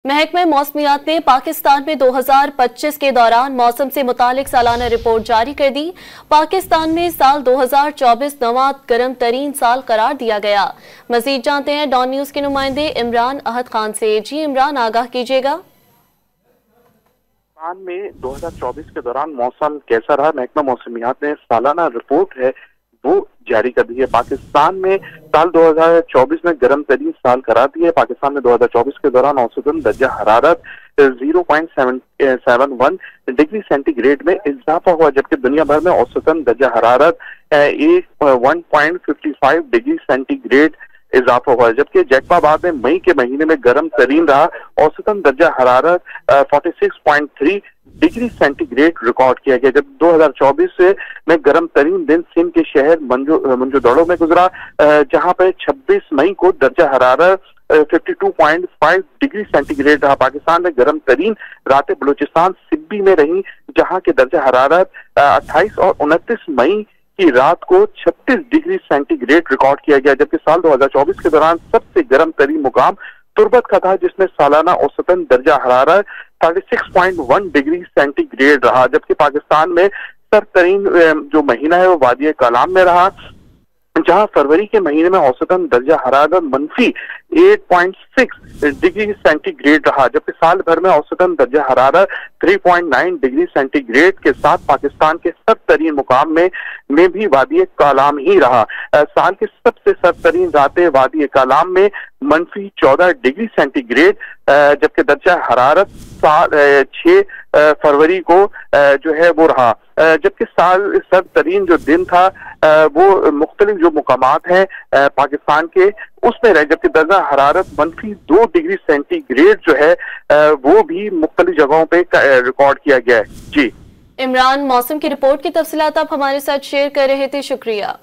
महकमा मौसमियात ने पाकिस्तान में 2025 के दौरान मौसम से मुतालिक सालाना रिपोर्ट जारी कर दी। पाकिस्तान में साल 2024 नवा गर्म तरीन साल करार दिया गया। मजीद जानते हैं डॉन न्यूज के नुमाइंदे इमरान अहद खान से। जी इमरान, आगाह कीजिएगा। पाकिस्तान में 2024 के दौरान मौसम कैसा रहा, महकमा मौसमियात ने सालाना रिपोर्ट है वो जारी कर दी है। पाकिस्तान में साल 2024 में गर्म तरीन साल करार दिया है। पाकिस्तान में 2024 के दौरान औसतन दर्जा हरारत 0.71 डिग्री सेंटीग्रेड में इजाफा हुआ, जबकि दुनिया भर में औसतन दर्जा हरारत 1.55 डिग्री सेंटीग्रेड इजाफा हुआ है। जबकि जैकबाबाद में मई के महीने में गर्म तरीन रहा, औसतन दर्जा हरारत 46.3 डिग्री सेंटीग्रेड रिकॉर्ड किया गया। जब 2024 में गर्म तरीन दिन सिंध के शहर मंजोदड़ो में गुजरा, जहां पर 26 मई को दर्जा हरारत 52.5 डिग्री सेंटीग्रेड रहा। पाकिस्तान में गर्म तरीन रातें बलूचिस्तान सिब्बी में रही, जहां के दर्जा हरारत 28 और 29 मई की रात को 36 डिग्री सेंटीग्रेड रिकॉर्ड किया गया। जबकि साल 2024 के दौरान सबसे गर्म तरीन मुकाम तुर्बत का था, जिसमें सालाना औसतन दर्जा हरारत 36.1 डिग्री सेंटीग्रेड रहा। जबकि पाकिस्तान में सरतरीन जो महीना है वो वादी कलाम में रहा, जहां फरवरी के महीने में औसतन दर्जा हरारत -8.6 डिग्री सेंटीग्रेड रहा। जबकि साल भर में औसतन दर्जा हरारत 3.9 डिग्री सेंटीग्रेड के साथ पाकिस्तान के सरतरीन मुकाम में भी वादी कलाम ही रहा। साल के सबसे सरतरीन रातें वादी कलाम में -14 डिग्री सेंटीग्रेड, जबकि दर्जा हरारत 6 फरवरी को जो है वो रहा। जबकि साल सरतरीन जो दिन था वो मुख्तलिफ जो मुकामात हैं पाकिस्तान के उसमें रहे, जबकि दर्जा हरारत -2 डिग्री सेंटीग्रेड जो है वो भी मुख्तलिफ जगहों पे रिकॉर्ड किया गया है। जी इमरान, मौसम की रिपोर्ट की तफसीलात आप हमारे साथ शेयर कर रहे थे, शुक्रिया।